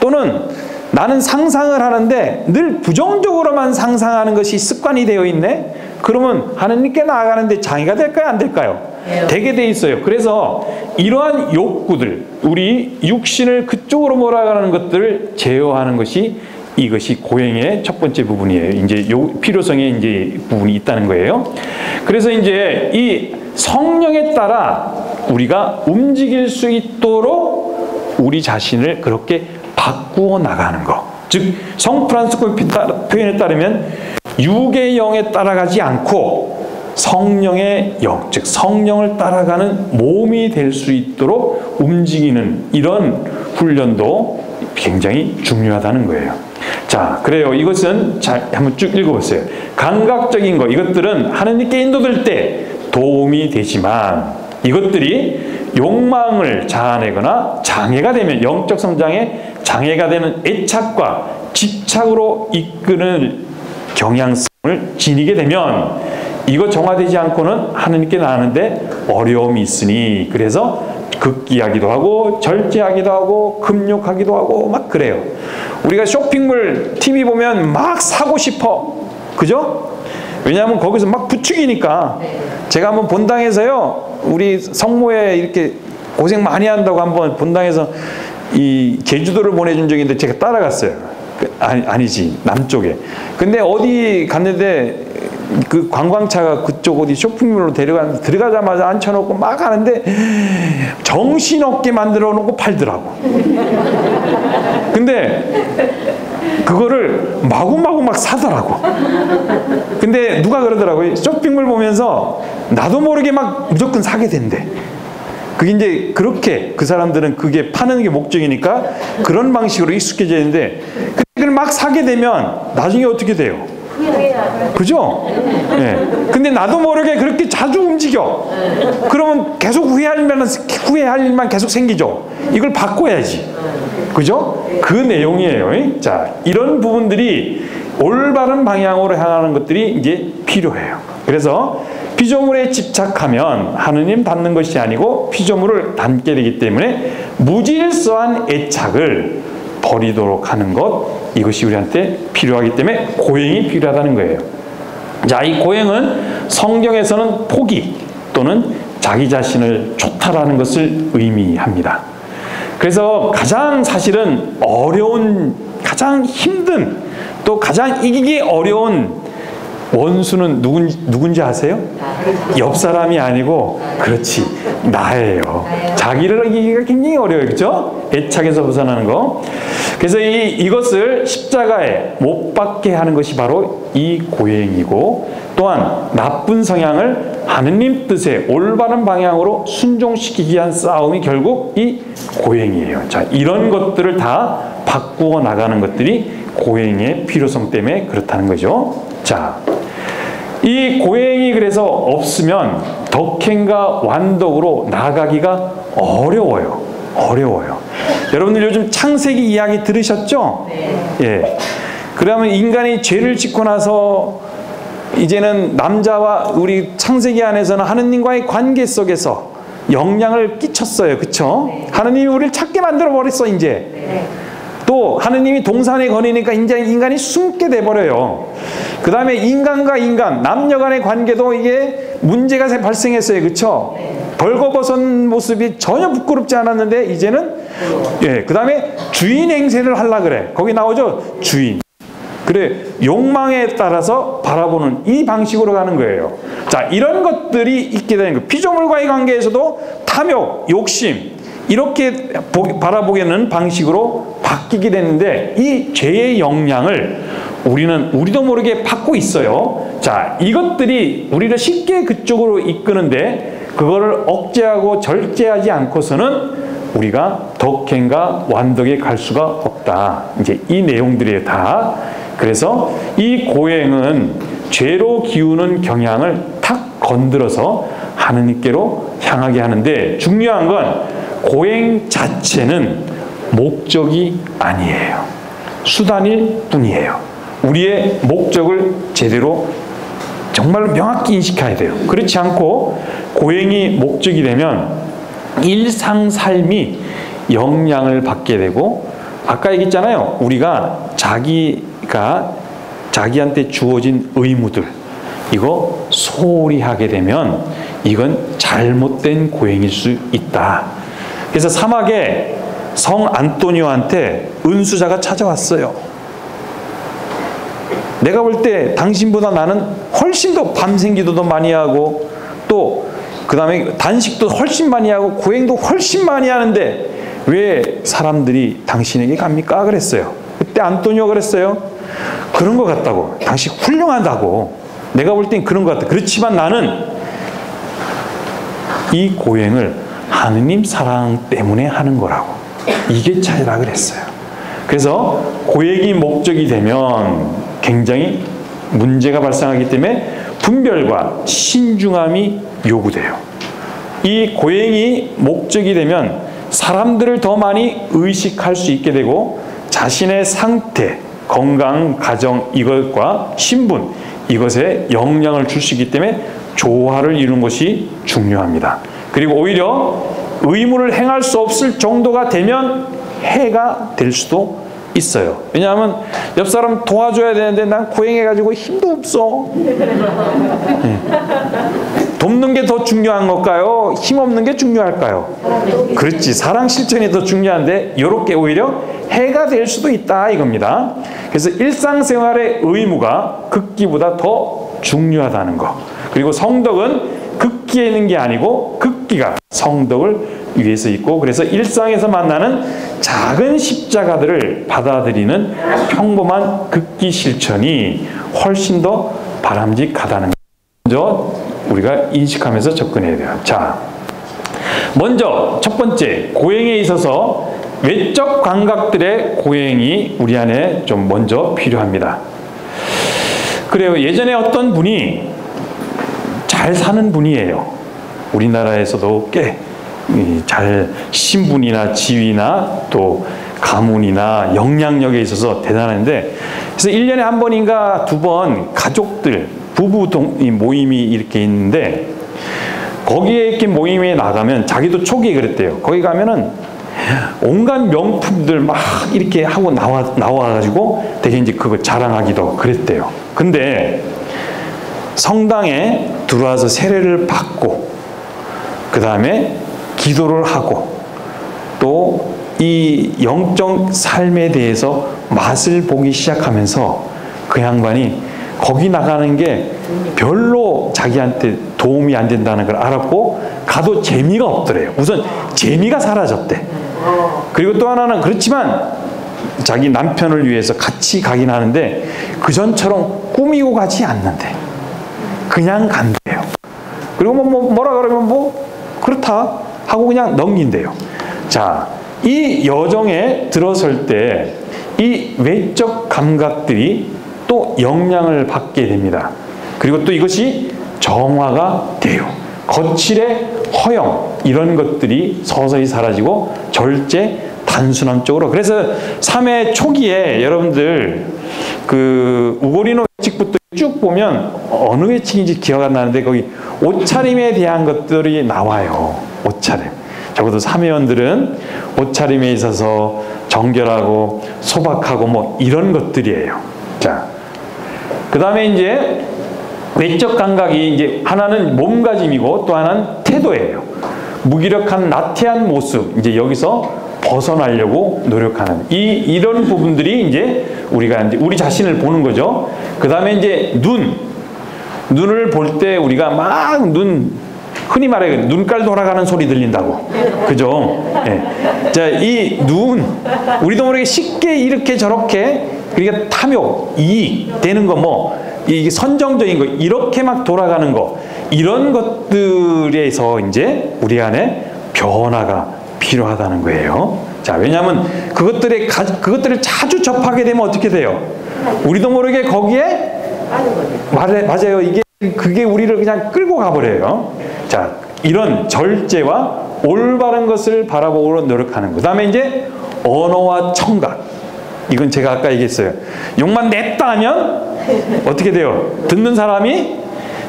또는 나는 상상을 하는데 늘 부정적으로만 상상하는 것이 습관이 되어 있네. 그러면 하느님께 나아가는데 장애가 될까요? 안 될까요? 되게 돼 있어요. 그래서 이러한 욕구들, 우리 육신을 그쪽으로 몰아가는 것들을 제어하는 것이 이것이 고행의 첫 번째 부분이에요. 이제 필요성의 이제 부분이 있다는 거예요. 그래서 이제 이 성령에 따라 우리가 움직일 수 있도록 우리 자신을 그렇게 바꾸어 나가는 것. 즉, 성 프란시스코의 표현에 따르면 육의 영에 따라가지 않고 성령의 영, 즉 성령을 따라가는 몸이 될 수 있도록 움직이는 이런 훈련도 굉장히 중요하다는 거예요. 자, 그래요. 이것은 잘 한번 쭉 읽어보세요. 감각적인 것, 이것들은 하느님께 인도될 때 도움이 되지만 이것들이 욕망을 자아내거나 장애가 되면, 영적 성장에 장애가 되는 애착과 집착으로 이끄는 경향성을 지니게 되면 이거 정화되지 않고는 하느님께 나가는데 어려움이 있으니, 그래서 극기하기도 하고 절제하기도 하고 금욕하기도 하고 막 그래요. 우리가 쇼핑몰 TV 보면 막 사고 싶어. 그죠? 왜냐하면 거기서 막 부추기니까. 제가 한번 본당에서요, 우리 성모에 이렇게 고생 많이 한다고 한번 본당에서 이 제주도를 보내준 적이 있는데 제가 따라갔어요. 아니지, 남쪽에. 근데 어디 갔는데 그 관광차가 그쪽 어디 쇼핑몰로 들어가자마자 앉혀놓고 막 하는데 정신없게 만들어 놓고 팔더라고. 근데 그거를 마구마구 막 사더라고. 근데 누가 그러더라고요. 쇼핑몰 보면서 나도 모르게 막 무조건 사게 된대. 그게 이제 그렇게 그 사람들은 그게 파는 게 목적이니까 그런 방식으로 익숙해져 있는데, 그걸 막 사게 되면 나중에 어떻게 돼요? 그죠? 예. 근데 나도 모르게 그렇게 자주 움직여. 그러면 계속 후회할 일만 계속 생기죠. 이걸 바꿔야지. 그죠? 그 내용이에요. 자, 이런 부분들이 올바른 방향으로 향하는 것들이 이제 필요해요. 그래서 피조물에 집착하면 하느님 닮는 것이 아니고 피조물을 닮게 되기 때문에 무질서한 애착을 버리도록 하는 것, 이것이 우리한테 필요하기 때문에 고행이 필요하다는 거예요. 자, 이 고행은 성경에서는 포기 또는 자기 자신을 초탈하는 것을 의미합니다. 그래서 가장 사실은 어려운, 가장 힘든, 또 가장 이기기 어려운 원수는 누군지 아세요? 옆 사람이 아니고, 그렇지, 나예요. 자기를 이기기가 굉장히 어려워요. 그렇죠? 애착에서 벗어나는 거. 그래서 이것을 십자가에 못 박게 하는 것이 바로 이 고행이고, 또한 나쁜 성향을 하느님 뜻에 올바른 방향으로 순종시키기 위한 싸움이 결국 이 고행이에요. 자, 이런 것들을 다 바꾸어 나가는 것들이 고행의 필요성 때문에 그렇다는 거죠. 자, 이 고행이 그래서 없으면 덕행과 완덕으로 나아가기가 어려워요. 여러분들 요즘 창세기 이야기 들으셨죠? 예. 그러면 인간이 죄를 짓고 나서 이제는 남자와 우리 창세기 안에서는 하느님과의 관계 속에서 영향을 끼쳤어요. 그쵸? 하느님이 우리를 찾게 만들어 버렸어, 이제. 또 하느님이 동산에 거니니까 이제 인간이 숨게 돼버려요. 그 다음에 인간과 인간, 남녀 간의 관계도 이게 문제가 발생했어요. 그쵸? 벌거벗은 모습이 전혀 부끄럽지 않았는데 이제는 예, 그 다음에 주인 행세를 하려고 그래. 거기 나오죠? 주인. 그래, 욕망에 따라서 바라보는 이 방식으로 가는 거예요. 자, 이런 것들이 있게 되는 거예요. 피조물과의 관계에서도 탐욕, 욕심 이렇게 바라보게 되는 방식으로 바뀌게 되는데 이 죄의 영향을 우리도 모르게 받고 있어요. 자, 이것들이 우리를 쉽게 그쪽으로 이끄는데 그거를 억제하고 절제하지 않고서는 우리가 덕행과 완덕에 갈 수가 없다. 이제 이 내용들이 다. 그래서 이 고행은 죄로 기우는 경향을 탁 건드려서 하느님께로 향하게 하는데 중요한 건 고행 자체는 목적이 아니에요. 수단일 뿐이에요. 우리의 목적을 제대로 정말 명확히 인식해야 돼요. 그렇지 않고 고행이 목적이 되면 일상 삶이 영향을 받게 되고 아까 얘기했잖아요. 우리가 자기한테 주어진 의무들 이거 소홀히 하게 되면 이건 잘못된 고행일 수 있다. 그래서 사막에 성 안토니오한테 은수자가 찾아왔어요. 내가 볼 때 당신보다 나는 훨씬 더 밤샘 기도도 많이 하고 또 그 다음에 단식도 훨씬 많이 하고 고행도 훨씬 많이 하는데 왜 사람들이 당신에게 갑니까? 그랬어요. 그때 안토니오가 그랬어요. 그런 것 같다고. 당신 훌륭하다고. 내가 볼 땐 그런 것 같아. 그렇지만 나는 이 고행을 하느님 사랑 때문에 하는 거라고. 이게 차이라 그랬어요. 그래서 고행이 목적이 되면 굉장히 문제가 발생하기 때문에 분별과 신중함이 요구돼요. 이 고행이 목적이 되면 사람들을 더 많이 의식할 수 있게 되고 자신의 상태, 건강, 가정 이것과 신분 이것에 영향을 줄 수 있기 때문에 조화를 이루는 것이 중요합니다. 그리고 오히려 의무를 행할 수 없을 정도가 되면 해가 될 수도 있어요. 왜냐하면 옆 사람 도와줘야 되는데 난 고행해가지고 힘도 없어. 네. 돕는 게 더 중요한 걸까요? 힘없는 게 중요할까요? 그렇지. 사랑 실천이 더 중요한데 이렇게 오히려 해가 될 수도 있다 이겁니다. 그래서 일상생활의 의무가 극기보다 더 중요하다는 거. 그리고 성덕은 극기에 있는 게 아니고 극기가 성덕을 위해서 있고 그래서 일상에서 만나는 작은 십자가들을 받아들이는 평범한 극기 실천이 훨씬 더 바람직하다는 먼저 우리가 인식하면서 접근해야 돼요. 자, 먼저 첫 번째 고행에 있어서 외적 감각들의 고행이 우리 안에 좀 먼저 필요합니다. 그래요. 예전에 어떤 분이 잘 사는 분이에요. 우리나라에서도 꽤 잘 신분이나 지위나 또 가문이나 영향력에 있어서 대단한데 그래서 1년에 한 번인가 두 번 가족들 부부 모임이 이렇게 있는데 거기에 이렇게 모임에 나가면 자기도 초기에 그랬대요. 거기 가면은 온갖 명품들 막 이렇게 하고 나와가지고 되게 이제 그거 자랑하기도 그랬대요. 근데 성당에 들어와서 세례를 받고 그 다음에 기도를 하고 또 이 영적 삶에 대해서 맛을 보기 시작하면서 그 양반이 거기 나가는 게 별로 자기한테 도움이 안 된다는 걸 알았고 가도 재미가 없더래요. 우선 재미가 사라졌대. 그리고 또 하나는 그렇지만 자기 남편을 위해서 같이 가긴 하는데 그전처럼 꾸미고 가지 않는데 그냥 간대요. 그리고 뭐라 그러면 뭐 그렇다 하고 그냥 넘긴대요. 자, 이 여정에 들어설 때 이 외적 감각들이 또 영향을 받게 됩니다. 그리고 또 이것이 정화가 돼요. 거칠의 허영 이런 것들이 서서히 사라지고 절제, 단순함 쪽으로. 그래서 3회 초기에 여러분들 그 우고리노 외칙부터 쭉 보면 어느 외칙인지 기억 안 나는데 거기 옷차림에 대한 것들이 나와요. 옷차림. 적어도 3회원들은 옷차림에 있어서 정결하고 소박하고 뭐 이런 것들이에요. 자, 그 다음에 이제 외적 감각이 이제 하나는 몸가짐이고 또 하나는 태도예요. 무기력한 나태한 모습, 이제 여기서 벗어나려고 노력하는 이런 부분들이 이제 우리가 이제 우리 자신을 보는 거죠. 그 다음에 이제 눈을 볼 때 우리가 막 흔히 말해 눈깔 돌아가는 소리 들린다고, 그죠? 예. 자, 이 우리도 모르게 쉽게 이렇게 저렇게 그러니까 탐욕, 이익 되는 거 뭐 이게 선정적인 거 이렇게 막 돌아가는 거 이런 것들에서 이제 우리 안에 변화가 필요하다는 거예요. 자, 왜냐하면 그것들을 자주 접하게 되면 어떻게 돼요? 우리도 모르게 거기에 맞아요. 그게 우리를 그냥 끌고 가버려요. 자, 이런 절제와 올바른 것을 바라보고 노력하는 것. 그 다음에 이제 언어와 청각. 이건 제가 아까 얘기했어요. 욕만 냈다 하면 어떻게 돼요? 듣는 사람이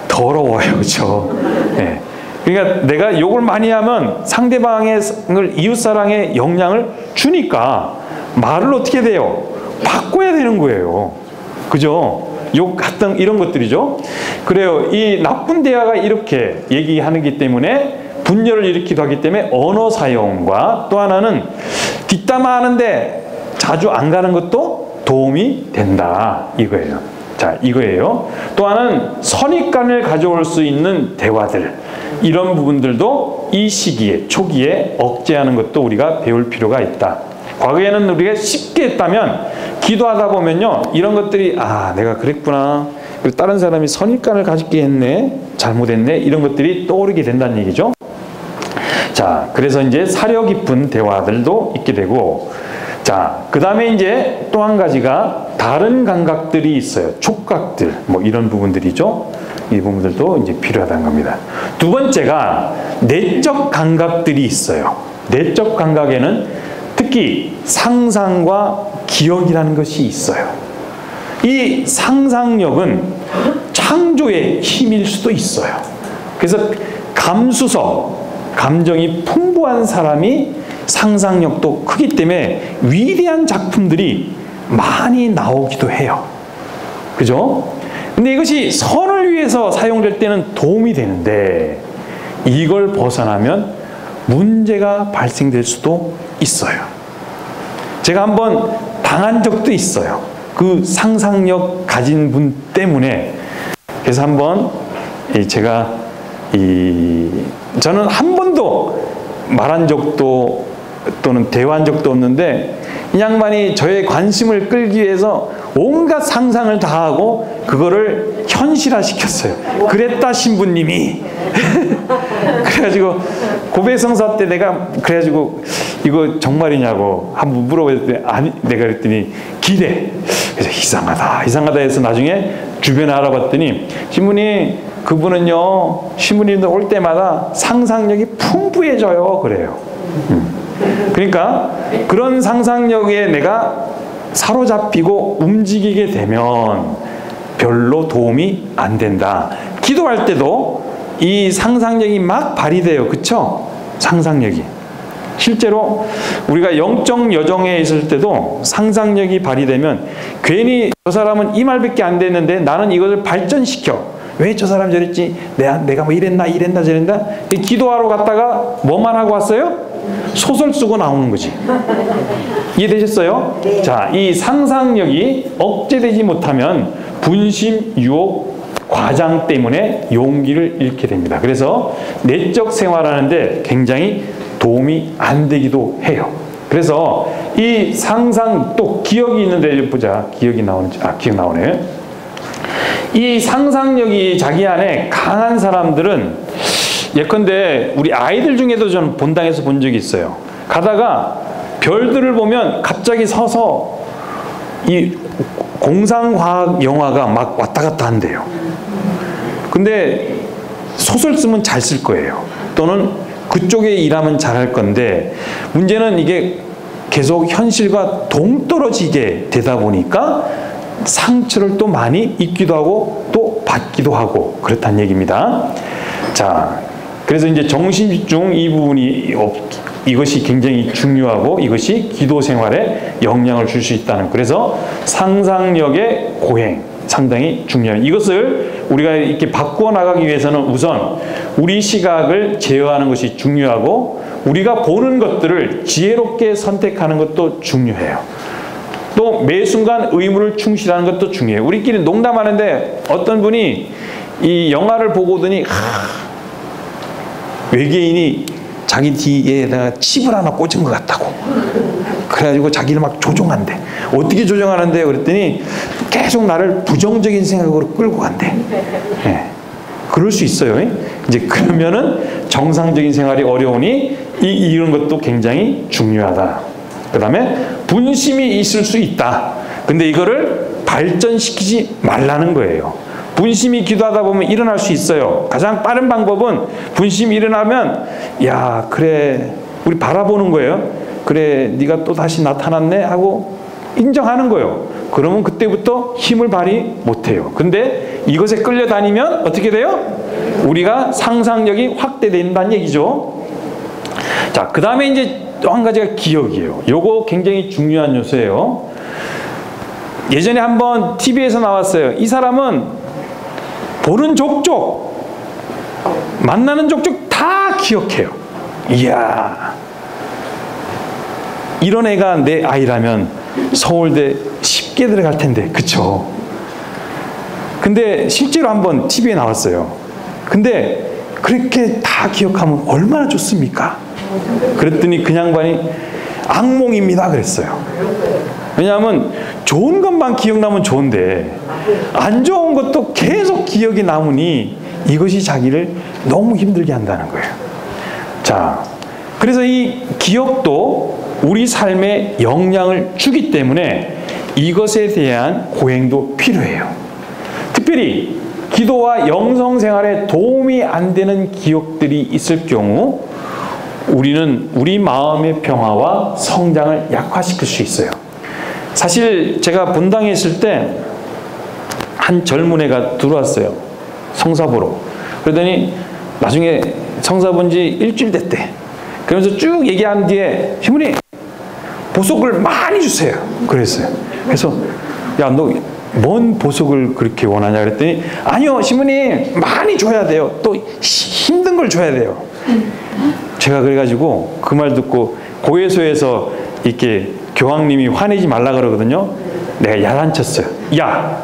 더러워요. 그렇죠? 네. 그러니까 내가 욕을 많이 하면 상대방의 이웃사랑에 영향을 주니까 말을 어떻게 돼요? 바꿔야 되는 거예요. 그죠? 욕 같은 이런 것들이죠. 그래요. 이 나쁜 대화가 이렇게 얘기하기 때문에 분열을 일으키기도 하기 때문에 언어 사용과 또 하나는 뒷담화하는데 자주 안 가는 것도 도움이 된다. 이거예요. 자, 이거예요. 또 하나는 선입관을 가져올 수 있는 대화들. 이런 부분들도 이 시기에, 초기에 억제하는 것도 우리가 배울 필요가 있다. 과거에는 우리가 쉽게 했다면 기도하다 보면요. 이런 것들이 내가 그랬구나. 그리고 다른 사람이 선입관을 가지게 했네. 잘못했네. 이런 것들이 떠오르게 된다는 얘기죠. 자, 그래서 이제 사려 깊은 대화들도 있게 되고 자, 그 다음에 이제 또 한 가지가 다른 감각들이 있어요. 촉각들, 뭐 이런 부분들이죠. 이 부분들도 이제 필요하다는 겁니다. 두 번째가 내적 감각들이 있어요. 내적 감각에는 특히 상상과 기억이라는 것이 있어요. 이 상상력은 창조의 힘일 수도 있어요. 그래서 감수성, 감정이 풍부한 사람이 상상력도 크기 때문에 위대한 작품들이 많이 나오기도 해요. 그죠? 근데 이것이 선을 위해서 사용될 때는 도움이 되는데 이걸 벗어나면 문제가 발생될 수도 있어요. 제가 한번 당한 적도 있어요. 그 상상력 가진 분 때문에. 그래서 한번 제가 저는 한 번도 말한 적도 또는 대화한 적도 없는데 이 양반이 저의 관심을 끌기 위해서 온갖 상상을 다 하고 그거를 현실화시켰어요. 그랬다 신부님이. 그래가지고 고백성사 때 내가 그래가지고 이거 정말이냐고 한번 물어봤더니 아니, 내가 그랬더니 기대. 그래서 이상하다 해서 나중에 주변에 알아봤더니 신부님 그분은요 신부님들 올 때마다 상상력이 풍부해져요 그래요. 그러니까 그런 상상력에 내가 사로잡히고 움직이게 되면 별로 도움이 안 된다. 기도할 때도 이 상상력이 막 발휘돼요. 그쵸? 상상력이. 실제로 우리가 영적 여정에 있을 때도 상상력이 발휘되면 괜히 저 사람은 이 말밖에 안 됐는데 나는 이것을 발전시켜. 왜 저 사람 저랬지? 내가 뭐 이랬나 저랬나? 기도하러 갔다가 뭐만 하고 왔어요? 소설 쓰고 나오는 거지. 이해되셨어요? 네. 자, 이 상상력이 억제되지 못하면 분심, 유혹, 과장 때문에 용기를 잃게 됩니다. 그래서 내적 생활하는데 굉장히 도움이 안 되기도 해요. 그래서 이 상상 또 기억이 있는데 보자. 기억이 나오는지 기억 나오네. 이 상상력이 자기 안에 강한 사람들은 예컨대 우리 아이들 중에도 저는 본당에서 본 적이 있어요. 가다가 별들을 보면 갑자기 서서 이 공상과학 영화가 막 왔다 갔다 한대요. 근데 소설 쓰면 잘 쓸 거예요. 또는 그쪽에 일하면 잘할 건데 문제는 이게 계속 현실과 동떨어지게 되다 보니까 상처를 또 많이 입기도 하고 또 받기도 하고 그렇다는 얘기입니다. 자, 그래서 이제 정신집중 이 부분이 이것이 굉장히 중요하고 이것이 기도 생활에 영향을 줄 수 있다는, 그래서 상상력의 고행 상당히 중요해요. 이것을 우리가 이렇게 바꾸어 나가기 위해서는 우선 우리 시각을 제어하는 것이 중요하고 우리가 보는 것들을 지혜롭게 선택하는 것도 중요해요. 또 매 순간 의무를 충실하는 것도 중요해요. 우리끼리 농담하는데 어떤 분이 이 영화를 보고 오더니 외계인이 자기 뒤에다가 칩을 하나 꽂은 것 같다고. 그래가지고 자기를 막 조종한대. 어떻게 조종하는데? 그랬더니 계속 나를 부정적인 생각으로 끌고 간대. 네. 그럴 수 있어요. 이제 그러면은 정상적인 생활이 어려우니 이런 것도 굉장히 중요하다. 그 다음에 분심이 있을 수 있다. 근데 이거를 발전시키지 말라는 거예요. 분심이 기도하다 보면 일어날 수 있어요. 가장 빠른 방법은 분심이 일어나면 야 그래 우리 바라보는 거예요. 그래 네가 또 다시 나타났네 하고 인정하는 거예요. 그러면 그때부터 힘을 발휘 못해요. 근데 이것에 끌려다니면 어떻게 돼요? 우리가 상상력이 확대된다는 얘기죠. 자, 그 다음에 이제 또 한 가지가 기억이에요. 요거 굉장히 중요한 요소예요. 예전에 한번 TV에서 나왔어요. 이 사람은 보는 족족, 만나는 족족 다 기억해요. 이야, 이런 애가 내 아이라면 서울대 쉽게 들어갈 텐데, 그쵸? 근데 실제로 한번 TV에 나왔어요. 근데 그렇게 다 기억하면 얼마나 좋습니까? 그랬더니 그 양반이 악몽입니다 그랬어요. 왜냐하면 좋은 것만 기억나면 좋은데 안 좋은 것도 계속 기억이 남으니 이것이 자기를 너무 힘들게 한다는 거예요. 자, 그래서 이 기억도 우리 삶에 영향을 주기 때문에 이것에 대한 고행도 필요해요. 특별히 기도와 영성생활에 도움이 안 되는 기억들이 있을 경우 우리는 우리 마음의 평화와 성장을 약화시킬 수 있어요. 사실 제가 본당에 있을 때 한 젊은 애가 들어왔어요. 성사 보러. 그러더니 나중에 성사 본 지 일주일 됐대. 그러면서 쭉 얘기한 뒤에 시부님 보석을 많이 주세요. 그랬어요. 그래서 야, 너 뭔 보석을 그렇게 원하냐 그랬더니 아니요 시부님 많이 줘야 돼요. 또 힘든 걸 줘야 돼요. 제가 그래가지고 그 말 듣고 고해소에서 이렇게 교황님이 화내지 말라 그러거든요. 내가 야단쳤어요. 야,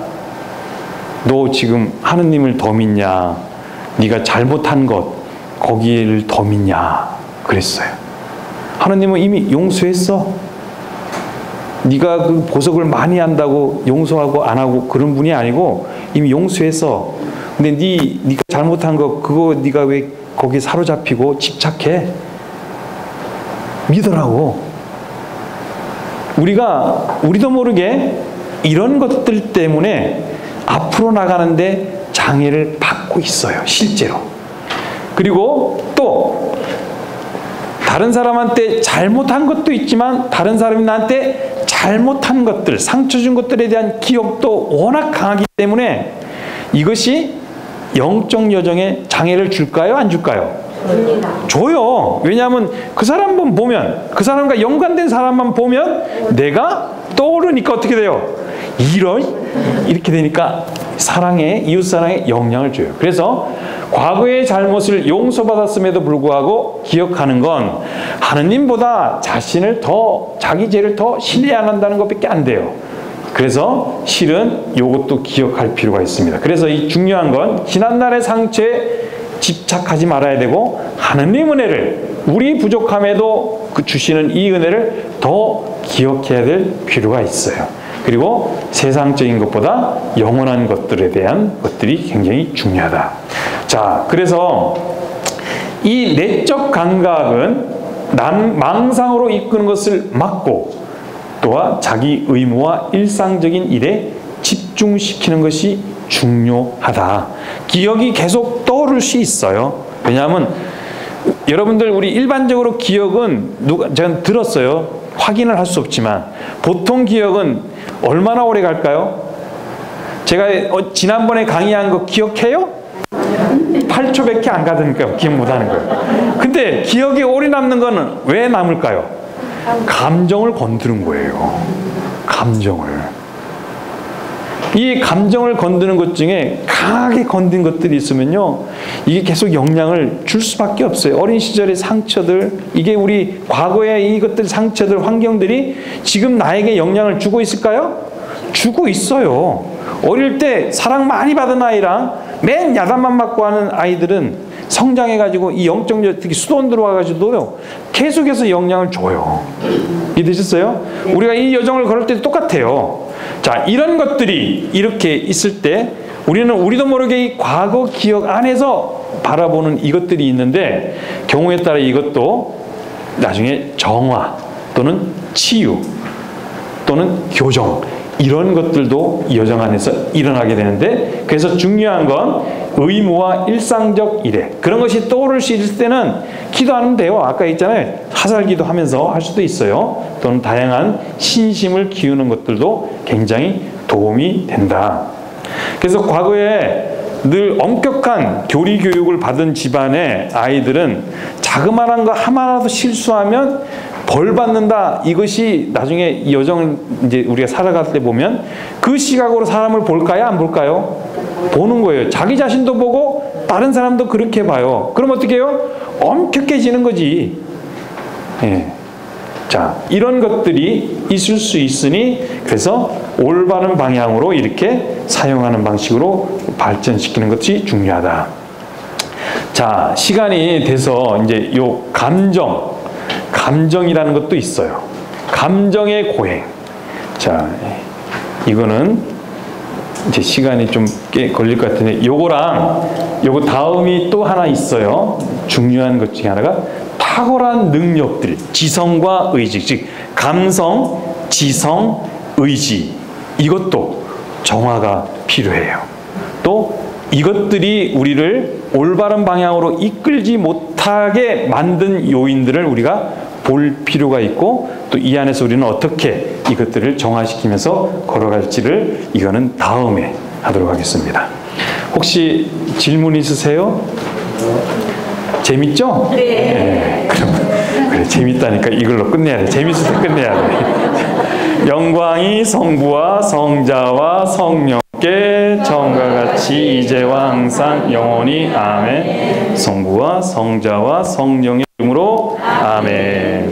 너 지금 하느님을 더 믿냐? 네가 잘못한 것 거기를 더 믿냐? 그랬어요. 하느님은 이미 용서했어. 네가 그 보석을 많이 한다고 용서하고 안 하고 그런 분이 아니고 이미 용서했어. 근데 네가 잘못한 거 그거 네가 왜 거기에 사로잡히고 집착해? 믿으라고. 우리도 모르게 이런 것들 때문에 앞으로 나가는데 장애를 받고 있어요. 실제로. 그리고 또 다른 사람한테 잘못한 것도 있지만 다른 사람이 나한테 잘못한 것들, 상처 준 것들에 대한 기억도 워낙 강하기 때문에 이것이 영적 여정에 장애를 줄까요? 안 줄까요? 줘요. 왜냐하면 그 사람만 보면, 그 사람과 연관된 사람만 보면 내가 떠오르니까 어떻게 돼요? 이렇게 되니까 이웃사랑에 영향을 줘요. 그래서 과거의 잘못을 용서받았음에도 불구하고 기억하는 건 하느님보다 자기 죄를 더 신뢰 안 한다는 것밖에 안 돼요. 그래서 실은 이것도 기억할 필요가 있습니다. 그래서 이 중요한 건 지난날의 상처에 집착하지 말아야 되고 하느님 은혜를 우리 부족함에도 주시는 이 은혜를 더 기억해야 될 필요가 있어요. 그리고 세상적인 것보다 영원한 것들에 대한 것들이 굉장히 중요하다. 자, 그래서 이 내적 감각은 망상으로 이끄는 것을 막고 또한 자기 의무와 일상적인 일에 집중시키는 것이 중요하다. 기억이 계속 떠오를 수 있어요. 왜냐하면 여러분들 우리 일반적으로 기억은 제가 들었어요. 확인을 할 수 없지만 보통 기억은 얼마나 오래 갈까요? 제가 지난번에 강의한 거 기억해요? 8초밖에 안 가다니까요. 기억 못하는 거예요. 근데 기억이 오래 남는 거는 왜 남을까요? 감정을 건드는 거예요. 감정을. 이 감정을 건드는 것 중에 강하게 건든 것들이 있으면요, 이게 계속 영향을 줄 수밖에 없어요. 어린 시절의 상처들, 이게 우리 과거의 이것들, 상처들, 환경들이 지금 나에게 영향을 주고 있을까요? 주고 있어요. 어릴 때 사랑 많이 받은 아이랑 맨 야단만 맞고 하는 아이들은 성장해가지고 이 영적, 특히 수돈 들어와가지고요, 계속해서 영향을 줘요. 믿으셨어요? 우리가 이 여정을 걸을 때도 똑같아요. 자, 이런 것들이 이렇게 있을 때 우리도 모르게 이 과거 기억 안에서 바라보는 이것들이 있는데, 경우에 따라 이것도 나중에 정화 또는 치유 또는 교정, 이런 것들도 이 여정 안에서 일어나게 되는데, 그래서 중요한 건 의무와 일상적 일회, 그런 것이 떠오를 수 있을 때는 기도하면 돼요. 아까 있잖아요. 화살기도 하면서 할 수도 있어요. 또는 다양한 신심을 키우는 것들도 굉장히 도움이 된다. 그래서 과거에 늘 엄격한 교리 교육을 받은 집안의 아이들은 자그마한 거 하나라도 실수하면 벌 받는다. 이것이 나중에 이 여정을 이제 우리가 살아갈 때 보면 그 시각으로 사람을 볼까요? 안 볼까요? 보는 거예요. 자기 자신도 보고 다른 사람도 그렇게 봐요. 그럼 어떻게 해요? 엄격해지는 거지. 예. 자, 이런 것들이 있을 수 있으니, 그래서 올바른 방향으로 이렇게 사용하는 방식으로 발전시키는 것이 중요하다. 자, 시간이 돼서 이제 요 감정이라는 것도 있어요. 감정의 고행. 자, 이거는 이제 시간이 좀 꽤 걸릴 것 같은데, 요거 다음이 또 하나 있어요. 중요한 것 중에 하나가 탁월한 능력들, 지성과 의지, 즉 감성, 지성, 의지, 이것도 정화가 필요해요. 또 이것들이 우리를 올바른 방향으로 이끌지 못하게 만든 요인들을 우리가 볼 필요가 있고, 또 이 안에서 우리는 어떻게 이것들을 정화시키면서 걸어갈지를, 이거는 다음에 하도록 하겠습니다. 혹시 질문 있으세요? 재밌죠? 네. 그래, 재밌다니까 이걸로 끝내야 돼. 재밌어서 끝내야 돼. 영광이 성부와 성자와 성령께 전과 같이 이제와 항상 영원히 아멘. 성부와 성자와 성령의 이름으로 아멘.